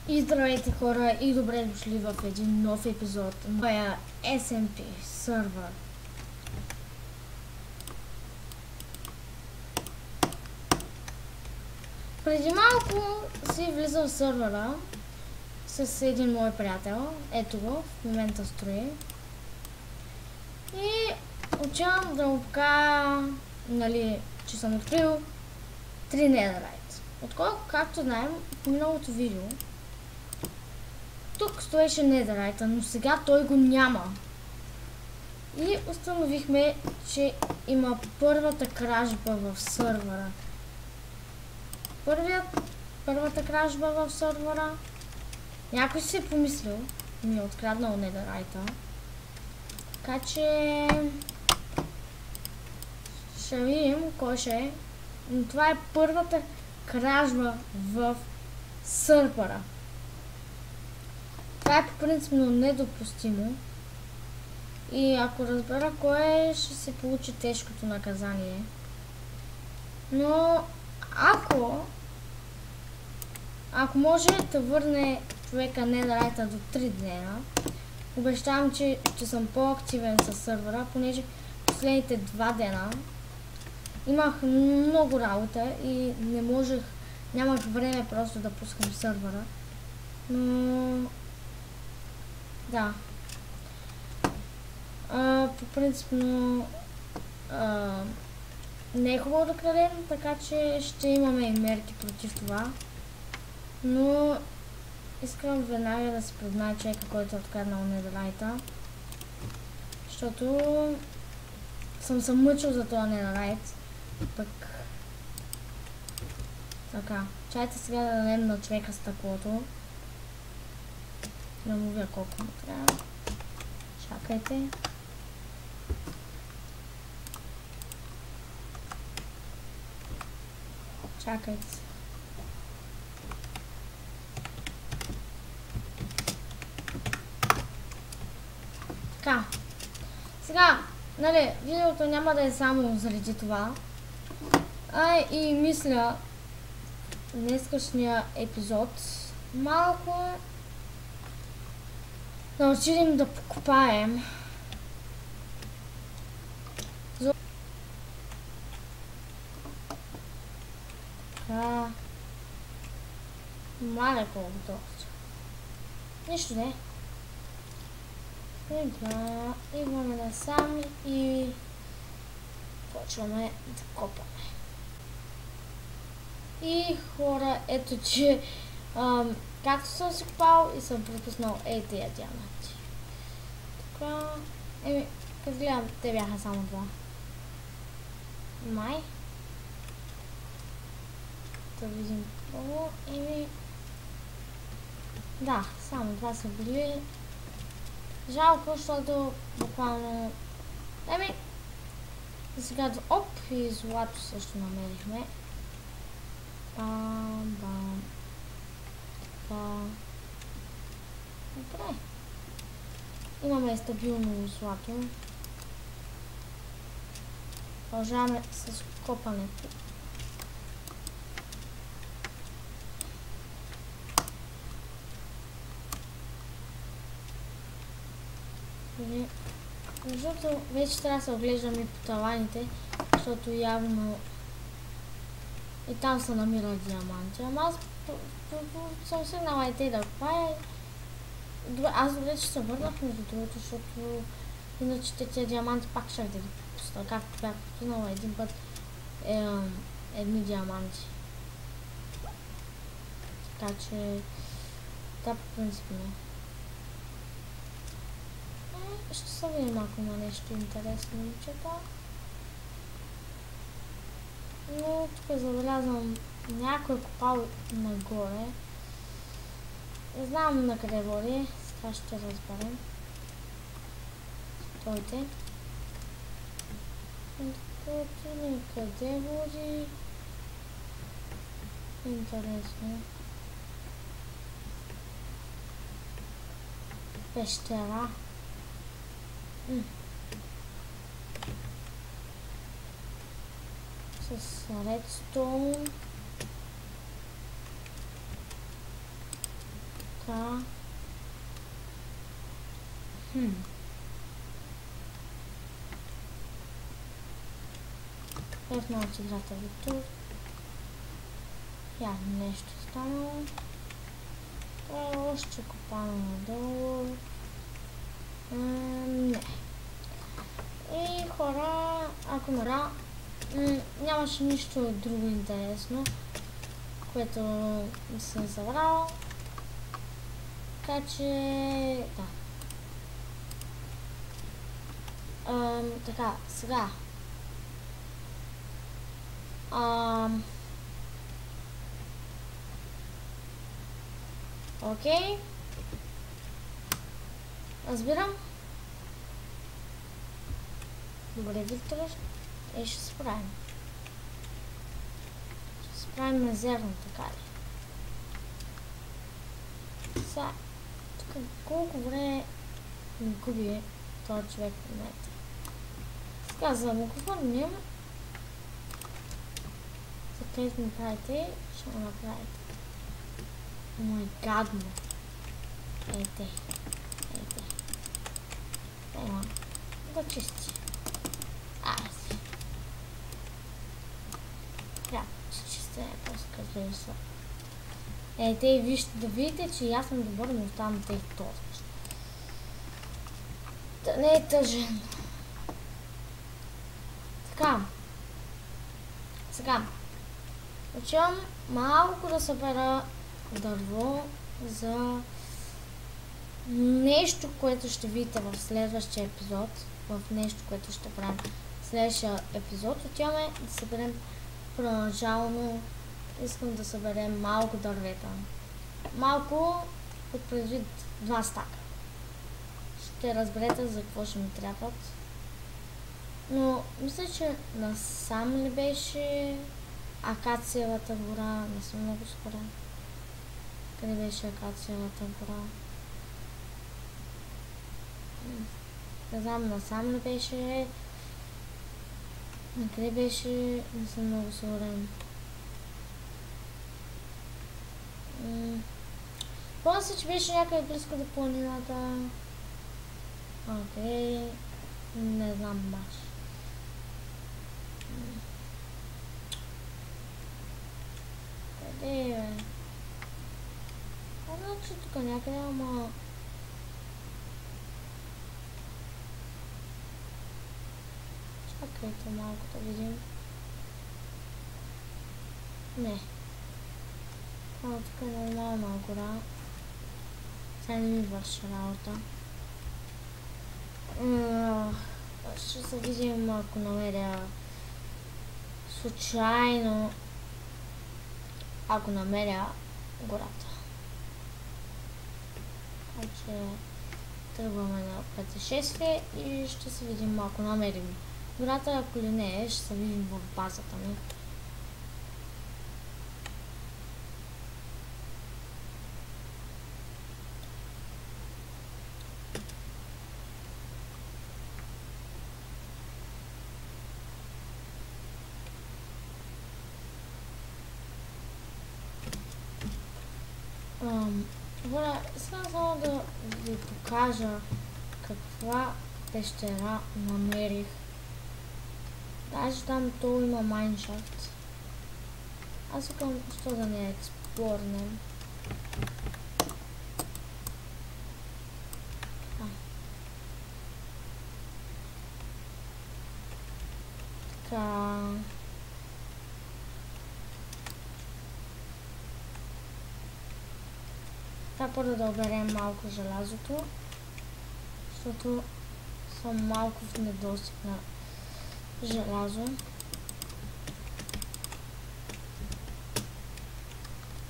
И здравейте хора и добре дошли в един нов епизод на моя SMP сервер. Преди малко си влизам в сервера с един мой приятел. Ето го, в момента строи. И отивам да му покажа, че съм открил 3 Netherite. Отколко, както знаем, в миналото видео тук стоеше Netherite, но сега той го няма. И установихме, че има първата кражба в сервера. Първата кражба в сервера. Някой си е помислил и ми е откраднал Netherite. Така че ще видим кой ще е. Но това е първата кражба в сервера. Това е по принцип недопустимо. И ако разбера кой е, ще се получи тежкото наказание. Но ако може да върне човека Netherite до 3 дена, обещавам, че съм по-активен със сервера, понеже последните 2 дена имах много работа и нямах време просто да пускам сервера. Но да. По принцип, не е хубаво да крадем, така че ще имаме и мерки против това. Но искам веднага да се признае човека, който е откраднал Netherite. Защото съм се мъчил за този Netherite. Пък така, чайте сега да дадем на човека стъклото. Да му вия колко му трябва. Чакайте. Чакайте. Така. Сега, видеото няма да е само заради това. И мисля, днескашния епизод малко да отидем да покопаем. Така. Маля колко доста. Нищо не. Сега идваме насам и почваме да копаме. И хора, ето че както съм си копал и съм пропуснал тия диаманти. Така, като гледам, те бяха само 2. Май. Да видим какво. Да, само 2 са били. Жалко, защото буквално... Сега оп, и злато също намерихме. Бам. Добре. Имаме стабилно злато. Продължаваме с копането. Защото вече трябва да се оглеждаме и по таваните, защото явно и там се намират диаманти. Ама аз съм сигнала и те да копая. Аз добре, че се върнах между другото, защото иначе тези диаманти пак ще да ги пропусна. Както бях пропуснала един път едни диаманти. Така че да, по принцип не. Ще се видим, ако има нещо интересно, момчета. Но тук забелязвам някой копал нагоре. Не знам на къде води, сега ще разберем. Стойте. Къде води? Интересно. Пещера. С редстоун. Така. Ето много от играта ви тук. Явно нещо станало. Още копано надолу. Не. И хора, ако мера, нямаше нищо друго интересно, което съм събрала. Така че, да. Така, сега. Окей. Разбирам. Добре, Виктор. Ще се справим. Ще се справим на зерно, така ли? Сега, тук колко време ми губи този човек в момента. Сега, за да му го върнем, за където ми правите, ще го направите. Мой гадно. Ейте. Ема, да чисти. Айде. Трябва да чисти, по-скъпли са. Ейте, вижте, да видите, че аз съм добър, но оставам да их толкова. Да не е тъжен. Така. Сега. Отивам малко да събера дърво за нещо, което ще видите в следващия епизод. В нещо, което ще правим в следващия епизод. Отиваме да съберем първоначално. Искам да съберем малко дървета. Малко под предвид 2 стака. Ще разберете за какво ще ми трябват. Но мисля, че насам ли беше акациевата гора? Не съм много сигурен. Къде беше акациевата гора? Не знам, насам ли беше? Къде беше? Не съм много сигурен. Помня се, че беше някъде близко до планината. Окей. Не знам баш. Къде е, бе? Значи тук някъде, ама... Чакайте малко да видим. Не. Тук е нормална гора. Сега не ми върши работа. Ще се видим, ако намеря случайно, ако намеря гората. Така че тръгваме на пътешествие и ще се видим, ако намерим гората, ако ли не, ще се видим в базата ми. Voilà, искам само да ви покажа каква пещера намерих. Даже там то има майншафт. Аз викам, що да не експлорнем. Така. Трябва първо да оберем малко желязото, защото съм малко в недостиг на желязо.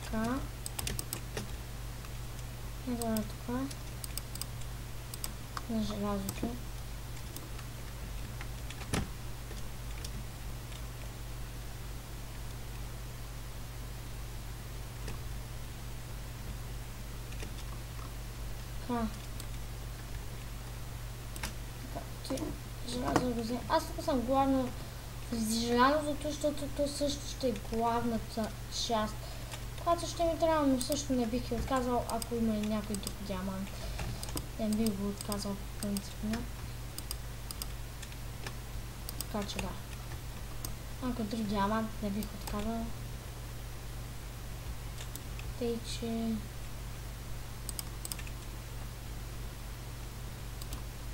Така. Ето е тук. На желязото. Желязо го взема. Аз тук съм главно заради желязото, защото то също ще е главната част, Това ще ми трябва, но също не бих я отказал, ако има и някой друг диамант. Не бих го отказал принципно. Така че да. Ако друг диамант не бих отказал. Тъй, че...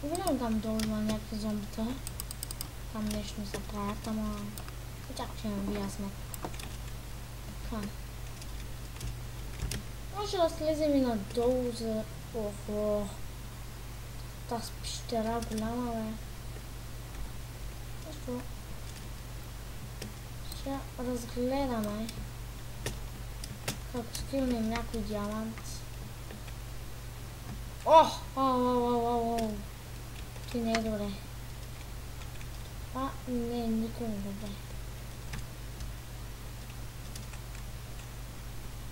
Виждам там долу има някакви зомбита. Там нещо не се правят, ама... Чак, че не би ясно. Така. Може да слезем и надолу за... Охо. Тази пещера голяма, бе. Защо? Ще разгледаме. Как скривнем някой диамант. Ох! Оу! Ти не е добре. Това не е никой не добре.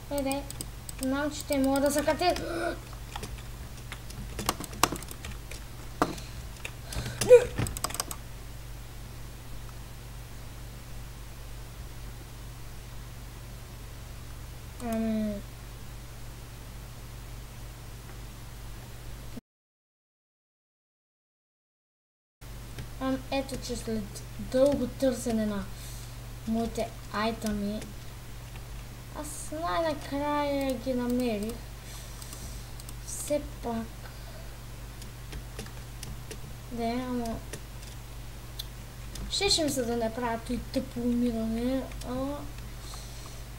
Хайде. Знам, че те могат да са катят. Ето, че след дълго търсене на моите айтами, аз най-накрая ги намерих. Все пак... Да, ама... Щеше ми се да не правя той тъпо умиране, ама...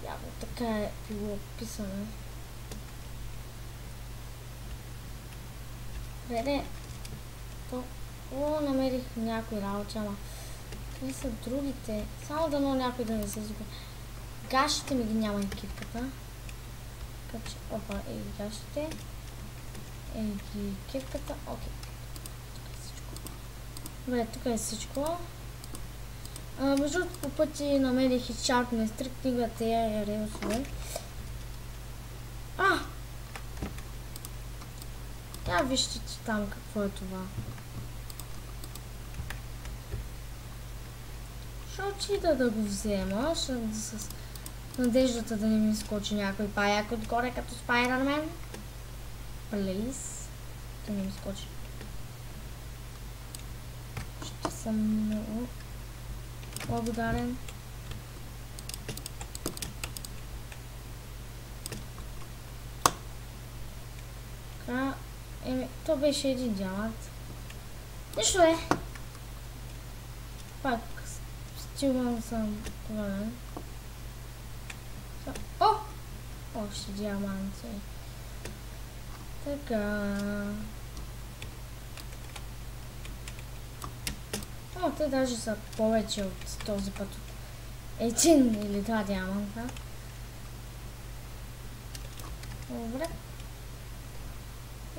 Явно така е било описано. Добре, то... О, намерих някои работи, ама... Къде са другите? Само дано някой да не се изгуби. Гашите ми ги няма екипката. Така че, опа, ей гашите. Ей ги екипката, окей. Тук е всичко. Добре, тук е всичко. Между другото по пъти намерих и Sharpness 3 книгата е релсове. Я вижте там какво е това. Ще отида да го взема, с надеждата да не ми скочи някой паяк отгоре като Spider-Man. Please. Да не ми скочи. Ще съм много благодарен. Така, то беше един диамант. Нищо е. Пак стигвам съм повърнен. О! Още диаманти. Така. О, те даже са повече от този път. Един или два диаманта. Добре.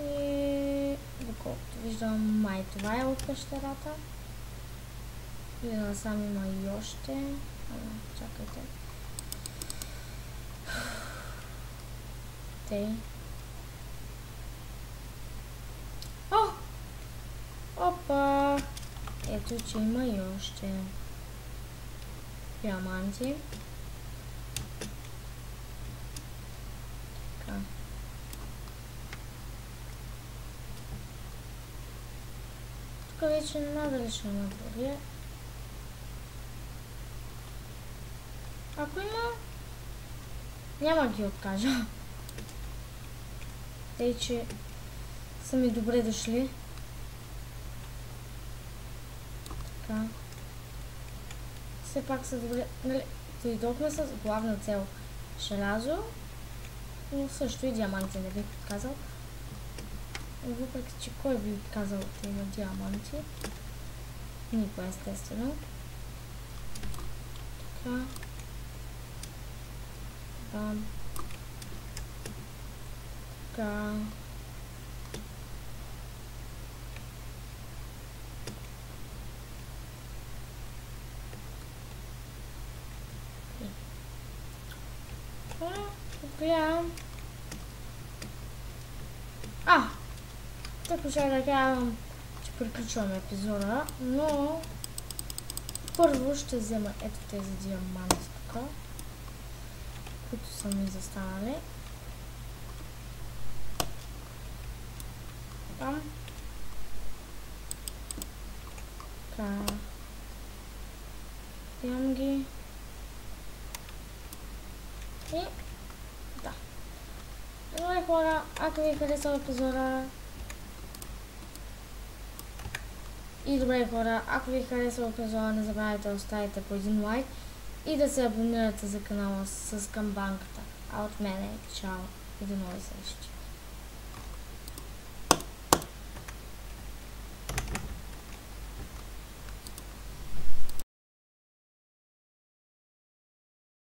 И доколкото виждам, май това е от пещерата. И насам има и още. Чакайте. Тей. О! Опа! Ето, че има и още диаманти. Така. Тук вече надали ще има други. Ако има, няма ги откажа. Тъй, че са ми добре дошли. Така. Все пак са добре. Нали, дойдохме с главна цел желязо, но също и диаманти не бих отказал. Въпреки, че кой би отказал да има диаманти? Никой, естествено. Така. Бам. Така. Гледам. Така ще да казвам, че приключваме епизода, но първо ще взема ето тези диаманти тук. които са ми застанали. Там. Така. Имам ги. И да. Добре хора, ако ви харесва епизода не забравяйте да оставите по един лайк и да се абонирате за канала с камбанката. А от мен е чао и до нови срещи.